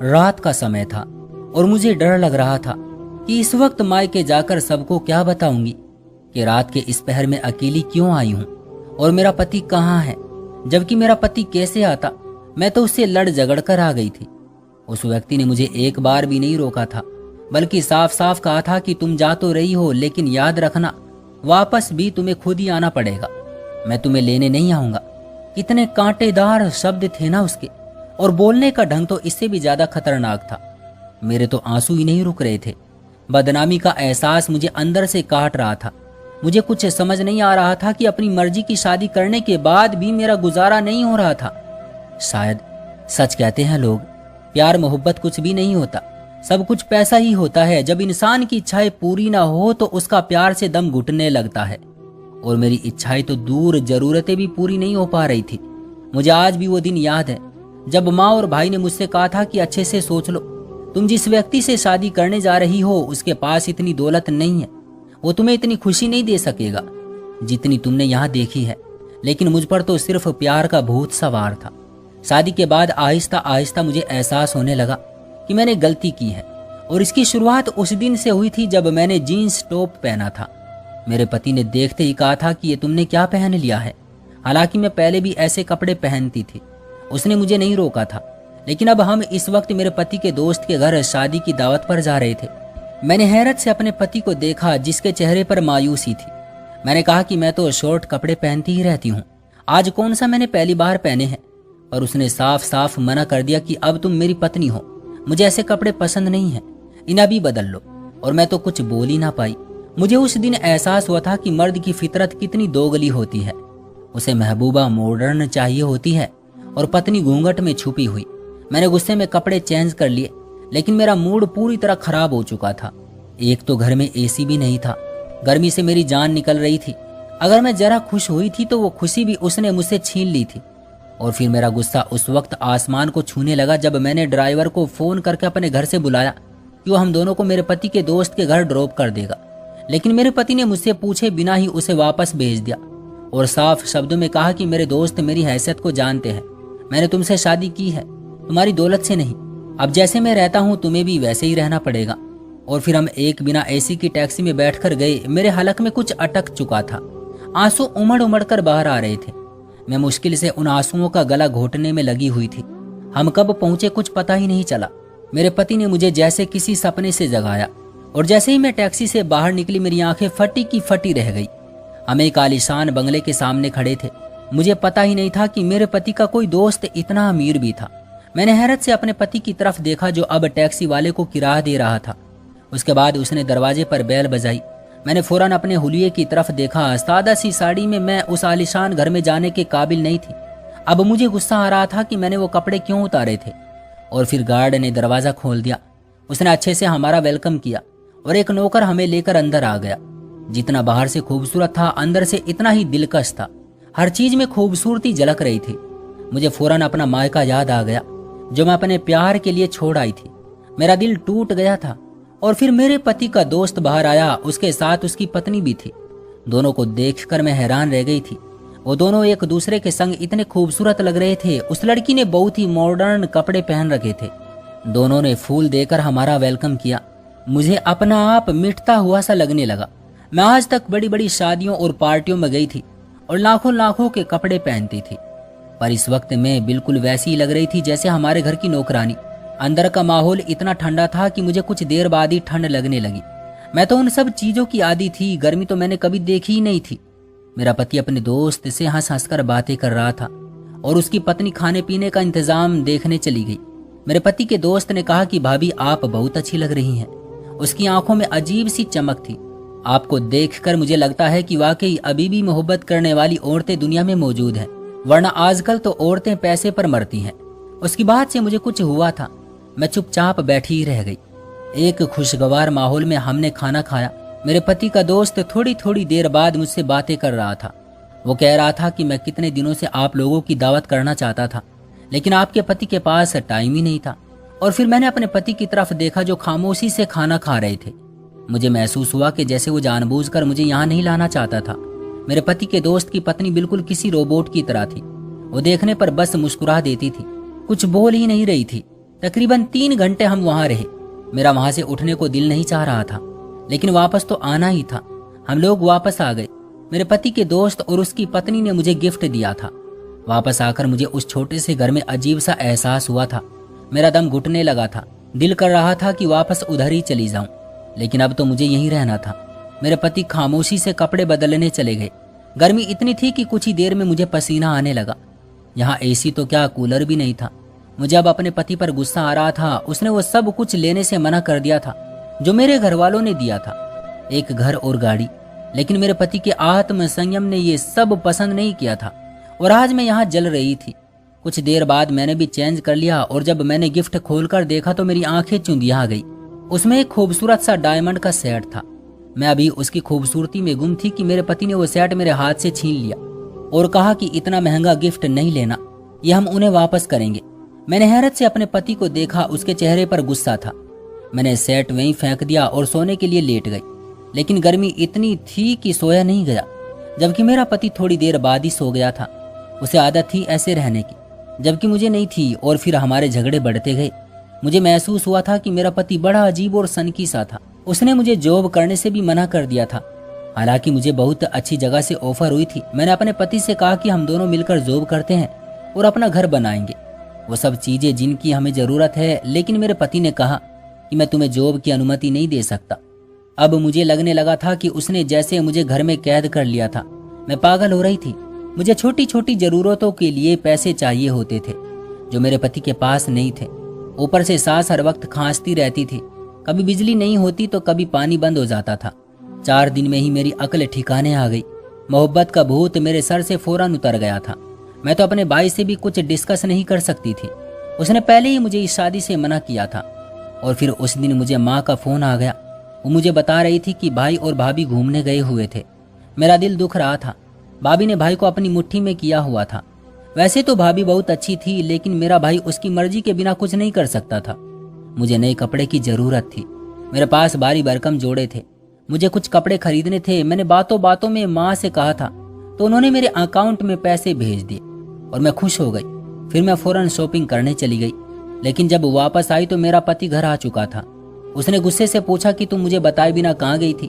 रात का समय था और मुझे डर लग रहा था कि इस वक्त मायके जाकर सबको क्या बताऊंगी कि रात के इस पहर में अकेली क्यों आई हूं और मेरा पति कहाँ है, जबकि मेरा पति कैसे आता। मैं तो उससे लड़ झगड़ कर आ गई थी। उस व्यक्ति ने मुझे एक बार भी नहीं रोका था, बल्कि साफ साफ कहा था कि तुम जा तो रही हो, लेकिन याद रखना वापस भी तुम्हें खुद ही आना पड़ेगा, मैं तुम्हें लेने नहीं आऊंगा। कितने कांटेदार शब्द थे ना उसके, और बोलने का ढंग तो इससे भी ज्यादा खतरनाक था। मेरे तो आंसू ही नहीं रुक रहे थे। बदनामी का एहसास मुझे अंदर से काट रहा था। मुझे कुछ समझ नहीं आ रहा था कि अपनी मर्जी की शादी करने के बाद भी मेरा गुजारा नहीं हो रहा था। शायद सच कहते हैं लोग, प्यार मोहब्बत कुछ भी नहीं होता, सब कुछ पैसा ही होता है। जब इंसान की इच्छाएं पूरी ना हो तो उसका प्यार से दम घुटने लगता है। और मेरी इच्छाएं तो दूर, जरूरतें भी पूरी नहीं हो पा रही थी। मुझे आज भी वो दिन याद है जब माँ और भाई ने मुझसे कहा था कि अच्छे से सोच लो, तुम जिस व्यक्ति से शादी करने जा रही हो उसके पास इतनी दौलत नहीं है, वो तुम्हें इतनी खुशी नहीं दे सकेगा जितनी तुमने यहाँ देखी है। लेकिन मुझ पर तो सिर्फ प्यार का भूत सवार था। शादी के बाद आहिस्ता आहिस्ता मुझे एहसास होने लगा कि मैंने गलती की है, और इसकी शुरुआत उस दिन से हुई थी जब मैंने जीन्स टॉप पहना था। मेरे पति ने देखते ही कहा था कि ये तुमने क्या पहन लिया है। हालांकि मैं पहले भी ऐसे कपड़े पहनती थी। उसने मुझे नहीं रोका था, लेकिन अब हम इस वक्त मेरे पति के दोस्त के घर शादी की दावत पर जा रहे थे। मैंने हैरत से अपने पति को देखा जिसके चेहरे पर मायूसी थी। मैंने कहा कि मैं तो शॉर्ट कपड़े पहनती ही रहती हूँ, आज कौन सा मैंने पहली बार पहने हैं। और उसने साफ साफ मना कर दिया कि अब तुम मेरी पत्नी हो, मुझे ऐसे कपड़े पसंद नहीं है, इन्हें भी बदल लो। और मैं तो कुछ बोल ही ना पाई। मुझे उस दिन एहसास हुआ था कि मर्द की फितरत कितनी दोगली होती है। उसे महबूबा मॉडर्न चाहिए होती है और पत्नी घूंघट में छुपी हुई। मैंने गुस्से में कपड़े चेंज कर लिए, लेकिन मेरा मूड पूरी तरह खराब हो चुका था। एक तो घर में एसी भी नहीं था, गर्मी से मेरी जान निकल रही थी। अगर मैं जरा खुश हुई थी तो वो खुशी भी उसने मुझसे छीन ली थी। और फिर मेरा गुस्सा उस वक्त आसमान को छूने लगा जब मैंने ड्राइवर को फोन करके अपने घर से बुलाया कि वो हम दोनों को मेरे पति के दोस्त के घर ड्रॉप कर देगा। लेकिन मेरे पति ने मुझसे पूछे बिना ही उसे वापस भेज दिया और साफ शब्दों में कहा कि मेरे दोस्त मेरी हैसियत को जानते हैं, मैंने तुमसे शादी की है, तुम्हारी दौलत से नहीं। अब जैसे मैं रहता हूँ तुम्हें भी वैसे ही रहना पड़ेगा। और फिर हम एक बिना एसी की टैक्सी में बैठकर गए। मेरे हलक में कुछ अटक चुका था, आंसू उमड़ उमड़ कर बाहर आ रहे थे। मैं मुश्किल से उन आंसुओं का गला घोटने में लगी हुई थी। हम कब पहुंचे कुछ पता ही नहीं चला। मेरे पति ने मुझे जैसे किसी सपने से जगाया, और जैसे ही मैं टैक्सी से बाहर निकली मेरी आंखें फटी की फटी रह गई। हम एक आलीशान बंगले के सामने खड़े थे। मुझे पता ही नहीं था कि मेरे पति का कोई दोस्त इतना अमीर भी था। मैंने हैरत से अपने पति की तरफ देखा जो अब टैक्सी वाले को किराया दे रहा था। उसके बाद उसने दरवाजे पर बेल बजाई। मैंने फौरन अपने हुलिये की तरफ देखा। सादा सी साड़ी में मैं उस आलीशान घर में जाने के काबिल नहीं थी। अब मुझे गुस्सा आ रहा था कि मैंने वो कपड़े क्यों उतारे थे। और फिर गार्ड ने दरवाज़ा खोल दिया। उसने अच्छे से हमारा वेलकम किया और एक नौकर हमें लेकर अंदर आ गया। जितना बाहर से खूबसूरत था अंदर से इतना ही दिलकश था। हर चीज में खूबसूरती झलक रही थी। मुझे फौरन अपना मायका याद आ गया जो मैं अपने प्यार के लिए छोड़ आई थी। मेरा दिल टूट गया था। और फिर मेरे पति का दोस्त बाहर आया, उसके साथ उसकी पत्नी भी थी। दोनों को देखकर मैं हैरान रह गई थी। वो दोनों एक दूसरे के संग इतने खूबसूरत लग रहे थे। उस लड़की ने बहुत ही मॉडर्न कपड़े पहन रखे थे। दोनों ने फूल देकर हमारा वेलकम किया। मुझे अपना आप मिटता हुआ सा लगने लगा। मैं आज तक बड़ी बड़ी शादियों और पार्टियों में गई थी और लाखों लाखों के कपड़े पहनती थी, पर इस वक्त मैं बिल्कुल वैसी ही लग रही थी जैसे हमारे घर की नौकरानी। अंदर का माहौल इतना ठंडा था कि मुझे कुछ देर बाद ही ठंड लगने लगी। मैं तो उन सब चीजों की आदी थी, गर्मी तो मैंने कभी देखी ही नहीं थी। मेरा पति अपने दोस्त से हंस हंस कर बातें कर रहा था और उसकी पत्नी खाने पीने का इंतजाम देखने चली गई। मेरे पति के दोस्त ने कहा कि भाभी आप बहुत अच्छी लग रही हैं। उसकी आंखों में अजीब सी चमक थी। आपको देखकर मुझे लगता है कि वाकई अभी भी मोहब्बत करने वाली औरतें दुनिया में मौजूद हैं, वरना आजकल तो औरतें पैसे पर मरती हैं। उसकी बात से मुझे कुछ हुआ था। मैं चुपचाप बैठी ही रह गई। एक खुशगवार माहौल में हमने खाना खाया। मेरे पति का दोस्त थोड़ी थोड़ी देर बाद मुझसे बातें कर रहा था। वो कह रहा था कि मैं कितने दिनों से आप लोगों की दावत करना चाहता था, लेकिन आपके पति के पास टाइम ही नहीं था। और फिर मैंने अपने पति की तरफ देखा जो खामोशी से खाना खा रहे थे। मुझे महसूस हुआ कि जैसे वो जानबूझकर मुझे यहाँ नहीं लाना चाहता था। मेरे पति के दोस्त की पत्नी बिल्कुल किसी रोबोट की तरह थी। वो देखने पर बस मुस्कुरा देती थी, कुछ बोल ही नहीं रही थी। तकरीबन 3 घंटे हम वहां रहे। मेरा वहां से उठने को दिल नहीं चाह रहा था, लेकिन वापस तो आना ही था। हम लोग वापस आ गए। मेरे पति के दोस्त और उसकी पत्नी ने मुझे गिफ्ट दिया था। वापस आकर मुझे उस छोटे से घर में अजीब सा एहसास हुआ था। मेरा दम घुटने लगा था। दिल कर रहा था कि वापस उधर ही चली जाऊं, लेकिन अब तो मुझे यहीं रहना था। मेरे पति खामोशी से कपड़े बदलने चले गए। गर्मी इतनी थी कि कुछ ही देर में मुझे पसीना आने लगा। यहाँ एसी तो क्या, कूलर भी नहीं था। मुझे अब अपने पति पर गुस्सा आ रहा था। उसने वो सब कुछ लेने से मना कर दिया था जो मेरे घर वालों ने दिया था, एक घर और गाड़ी। लेकिन मेरे पति के आत्म संयम ने ये सब पसंद नहीं किया था और आज मैं यहाँ जल रही थी। कुछ देर बाद मैंने भी चेंज कर लिया और जब मैंने गिफ्ट खोलकर देखा तो मेरी आंखें चुंधिया गई। उसमें एक खूबसूरत सा डायमंड का सेट था। मैं अभी उसकी खूबसूरती में गुम थी कि मेरे पति ने वो सेट मेरे हाथ से छीन लिया और कहा कि इतना महंगा गिफ्ट नहीं लेना, ये हम उन्हें वापस करेंगे। मैंने हैरत से अपने पति को देखा। उसके चेहरे पर गुस्सा था। मैंने सेट वहीं फेंक दिया और सोने के लिए लेट गई, लेकिन गर्मी इतनी थी कि सोया नहीं गया। जबकि मेरा पति थोड़ी देर बाद ही सो गया था। उसे आदत थी ऐसे रहने की, जबकि मुझे नहीं थी। और फिर हमारे झगड़े बढ़ते गए। मुझे महसूस हुआ था कि मेरा पति बड़ा अजीब और सनकी सा था। उसने मुझे जॉब करने से भी मना कर दिया था, हालांकि मुझे बहुत अच्छी जगह से ऑफर हुई थी। मैंने अपने पति से कहा कि हम दोनों मिलकर जॉब करते हैं और अपना घर बनाएंगे, वो सब चीजें जिनकी हमें जरूरत है। लेकिन मेरे पति ने कहा कि मैं तुम्हें जॉब की अनुमति नहीं दे सकता। अब मुझे लगने लगा था कि उसने जैसे मुझे घर में कैद कर लिया था। मैं पागल हो रही थी। मुझे छोटी छोटी जरूरतों के लिए पैसे चाहिए होते थे जो मेरे पति के पास नहीं थे। ऊपर से सास हर वक्त खांसती रहती थी। कभी बिजली नहीं होती तो कभी पानी बंद हो जाता था। 4 दिन में ही मेरी अक्ल ठिकाने आ गई। मोहब्बत का भूत मेरे सर से फौरन उतर गया था। मैं तो अपने भाई से भी कुछ डिस्कस नहीं कर सकती थी। उसने पहले ही मुझे इस शादी से मना किया था। और फिर उस दिन मुझे माँ का फोन आ गया। वो मुझे बता रही थी कि भाई और भाभी घूमने गए हुए थे। मेरा दिल दुख रहा था। भाभी ने भाई को अपनी मुट्ठी में किया हुआ था। वैसे तो भाभी बहुत अच्छी थी, लेकिन मेरा भाई उसकी मर्जी के बिना कुछ नहीं कर सकता था। मुझे नए कपड़े की जरूरत थी। मेरे पास भारी भरकम जोड़े थे। मुझे कुछ कपड़े खरीदने थे। मैंने बातों बातों में माँ से कहा था तो उन्होंने मेरे अकाउंट में पैसे भेज दिए और मैं खुश हो गई। फिर मैं फौरन शॉपिंग करने चली गई। लेकिन जब वापस आई तो मेरा पति घर आ चुका था। उसने गुस्से से पूछा कि तुम मुझे बताए बिना कहाँ गई थी।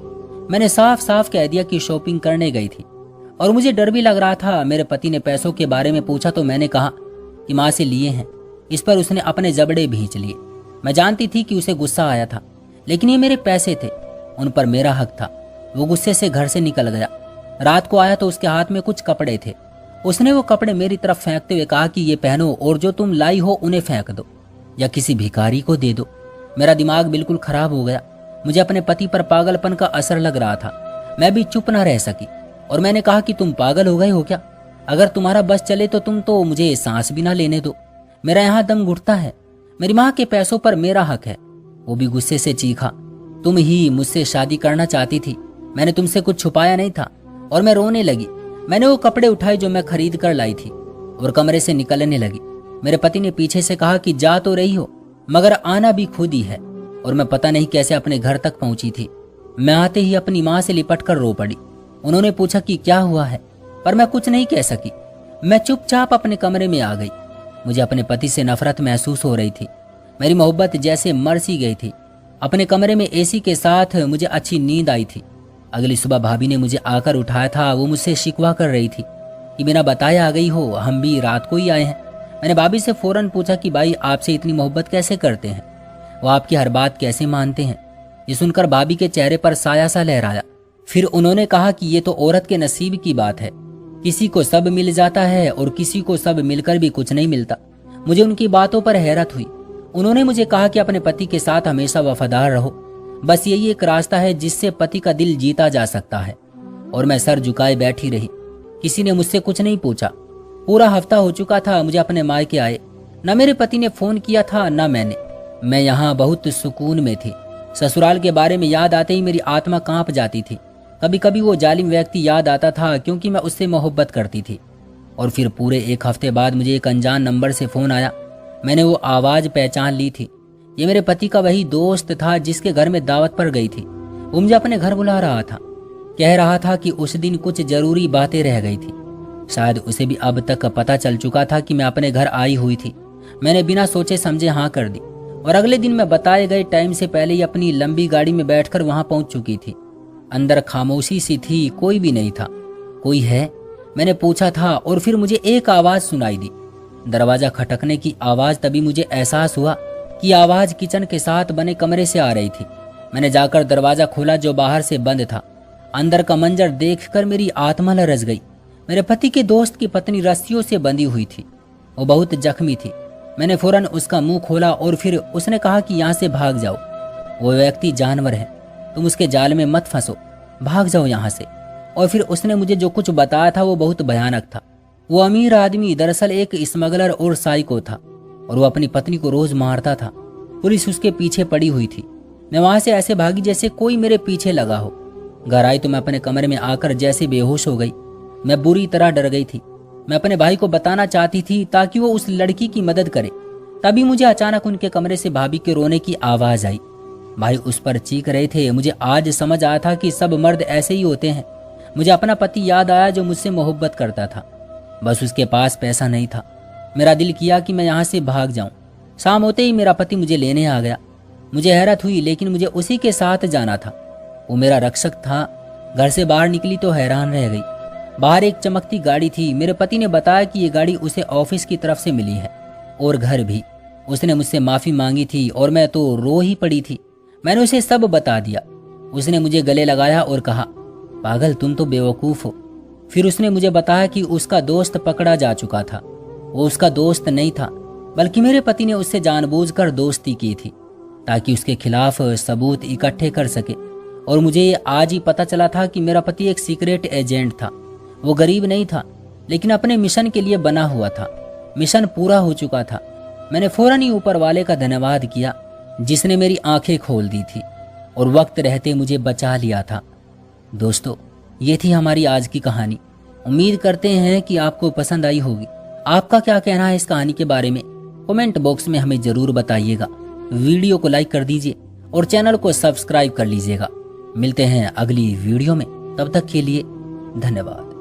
मैंने साफ साफ कह दिया कि शॉपिंग करने गई थी और मुझे डर भी लग रहा था। मेरे पति ने पैसों के बारे में पूछा तो मैंने कहा कि माँ से लिए हैं। इस पर उसने अपने जबड़े भींच लिए। मैं जानती थी कि उसे गुस्सा आया था, लेकिन ये मेरे पैसे थे, उन पर मेरा हक था। वो गुस्से से घर से निकल गया। रात को आया तो उसके हाथ में कुछ कपड़े थे। उसने वो कपड़े मेरी तरफ फेंकते हुए कहा कि ये पहनो और जो तुम लाई हो उन्हें फेंक दो या किसी भिखारी को दे दो। मेरा दिमाग बिल्कुल खराब हो गया। मुझे अपने पति पर पागलपन का असर लग रहा था। मैं भी चुप न रह सकी और मैंने कहा कि तुम पागल हो गए हो क्या? अगर तुम्हारा बस चले तो तुम तो मुझे सांस भी ना लेने दो। मेरा यहाँ दम घुटता है। मेरी माँ के पैसों पर मेरा हक है। वो भी गुस्से से चीखा, तुम ही मुझसे शादी करना चाहती थी, मैंने तुमसे कुछ छुपाया नहीं था। और मैं रोने लगी। मैंने वो कपड़े उठाए जो मैं खरीद कर लाई थी और कमरे से निकलने लगी। मेरे पति ने पीछे से कहा कि जा तो रही हो मगर आना भी खुद ही है। और मैं पता नहीं कैसे अपने घर तक पहुंची थी। मैं आते ही अपनी माँ से लिपट कर रो पड़ी। उन्होंने पूछा कि क्या हुआ है, पर मैं कुछ नहीं कह सकी। मैं चुपचाप अपने कमरे में आ गई। मुझे अपने पति से नफरत महसूस हो रही थी। मेरी मोहब्बत जैसे मर सी गई थी। अपने कमरे में एसी के साथ मुझे अच्छी नींद आई थी। अगली सुबह भाभी ने मुझे आकर उठाया था। वो मुझसे शिकवा कर रही थी कि बिना बताए आ गई हो, हम भी रात को ही आए हैं। मैंने भाभी से फौरन पूछा कि भाई आपसे इतनी मोहब्बत कैसे करते हैं, वो आपकी हर बात कैसे मानते हैं। ये सुनकर भाभी के चेहरे पर साया सा लहराया। फिर उन्होंने कहा कि ये तो औरत के नसीब की बात है, किसी को सब मिल जाता है और किसी को सब मिलकर भी कुछ नहीं मिलता। मुझे उनकी बातों पर हैरत हुई। उन्होंने मुझे कहा कि अपने पति के साथ हमेशा वफादार रहो, बस यही एक रास्ता है जिससे पति का दिल जीता जा सकता है। और मैं सर झुकाए बैठी रही। किसी ने मुझसे कुछ नहीं पूछा। पूरा हफ्ता हो चुका था मुझे अपने मायके आए। न मेरे पति ने फोन किया था न मैंने। मैं यहाँ बहुत सुकून में थी। ससुराल के बारे में याद आते ही मेरी आत्मा कांप जाती थी। कभी कभी वो जालिम व्यक्ति याद आता था क्योंकि मैं उससे मोहब्बत करती थी। और फिर पूरे 1 हफ्ते बाद मुझे एक अनजान नंबर से फोन आया। मैंने वो आवाज पहचान ली थी। ये मेरे पति का वही दोस्त था जिसके घर में दावत पर गई थी। वो मुझे अपने घर बुला रहा था। कह रहा था कि उस दिन कुछ जरूरी बातें रह गई थी। शायद उसे भी अब तक पता चल चुका था कि मैं अपने घर आई हुई थी। मैंने बिना सोचे समझे हाँ कर दी और अगले दिन मैं बताए गए टाइम से पहले ही अपनी लंबी गाड़ी में बैठकर वहां पहुंच चुकी थी। अंदर खामोशी सी थी, कोई भी नहीं था। कोई है? मैंने पूछा था और फिर मुझे एक आवाज सुनाई दी, दरवाजा खटकने की आवाज। तभी मुझे एहसास हुआ कि आवाज किचन के साथ बने कमरे से आ रही थी। मैंने जाकर दरवाजा खोला जो बाहर से बंद था। अंदर का मंजर देखकर मेरी आत्मा लरज गई। मेरे पति के दोस्त की पत्नी रस्सियों से बंधी हुई थी। वो बहुत जख्मी थी। मैंने फौरन उसका मुंह खोला और फिर उसने कहा कि यहाँ से भाग जाओ, वो व्यक्ति जानवर है, तुम उसके जाल में मत फंसो, भाग जाओ यहाँ से। और फिर उसने मुझे जो कुछ बताया था वो बहुत भयानक था। वो अमीर आदमी दरअसल एक स्मगलर और साइको था और वो अपनी पत्नी को रोज मारता था। पुलिस उसके पीछे पड़ी हुई थी। मैं वहां से ऐसे भागी जैसे कोई मेरे पीछे लगा हो। घर आई तो मैं अपने कमरे में आकर जैसे बेहोश हो गई। मैं बुरी तरह डर गई थी। मैं अपने भाई को बताना चाहती थी ताकि वो उस लड़की की मदद करे। तभी मुझे अचानक उनके कमरे से भाभी के रोने की आवाज आई। भाई उस पर चीख रहे थे। मुझे आज समझ आया था कि सब मर्द ऐसे ही होते हैं। मुझे अपना पति याद आया जो मुझसे मोहब्बत करता था, बस उसके पास पैसा नहीं था। मेरा दिल किया कि मैं यहाँ से भाग जाऊं। शाम होते ही मेरा पति मुझे लेने आ गया। मुझे हैरत हुई, लेकिन मुझे उसी के साथ जाना था। वो मेरा रक्षक था। घर से बाहर निकली तो हैरान रह गई। बाहर एक चमकती गाड़ी थी। मेरे पति ने बताया कि ये गाड़ी उसे ऑफिस की तरफ से मिली है और घर भी। उसने मुझसे माफी मांगी थी और मैं तो रो ही पड़ी थी। मैंने उसे सब बता दिया। उसने मुझे गले लगाया और कहा, पागल तुम तो बेवकूफ हो। फिर उसने मुझे बताया कि उसका दोस्त पकड़ा जा चुका था। वो उसका दोस्त नहीं था, बल्कि मेरे पति ने उससे जानबूझकर दोस्ती की थी ताकि उसके खिलाफ सबूत इकट्ठे कर सके। और मुझे ये आज ही पता चला था कि मेरा पति एक सीक्रेट एजेंट था। वो गरीब नहीं था, लेकिन अपने मिशन के लिए बना हुआ था। मिशन पूरा हो चुका था। मैंने फौरन ही ऊपर वाले का धन्यवाद किया जिसने मेरी आंखें खोल दी थी और वक्त रहते मुझे बचा लिया था। दोस्तों, ये थी हमारी आज की कहानी। उम्मीद करते हैं कि आपको पसंद आई होगी। आपका क्या कहना है इस कहानी के बारे में? कमेंट बॉक्स में हमें जरूर बताइएगा। वीडियो को लाइक कर दीजिए और चैनल को सब्सक्राइब कर लीजिएगा। मिलते हैं अगली वीडियो में, तब तक के लिए धन्यवाद।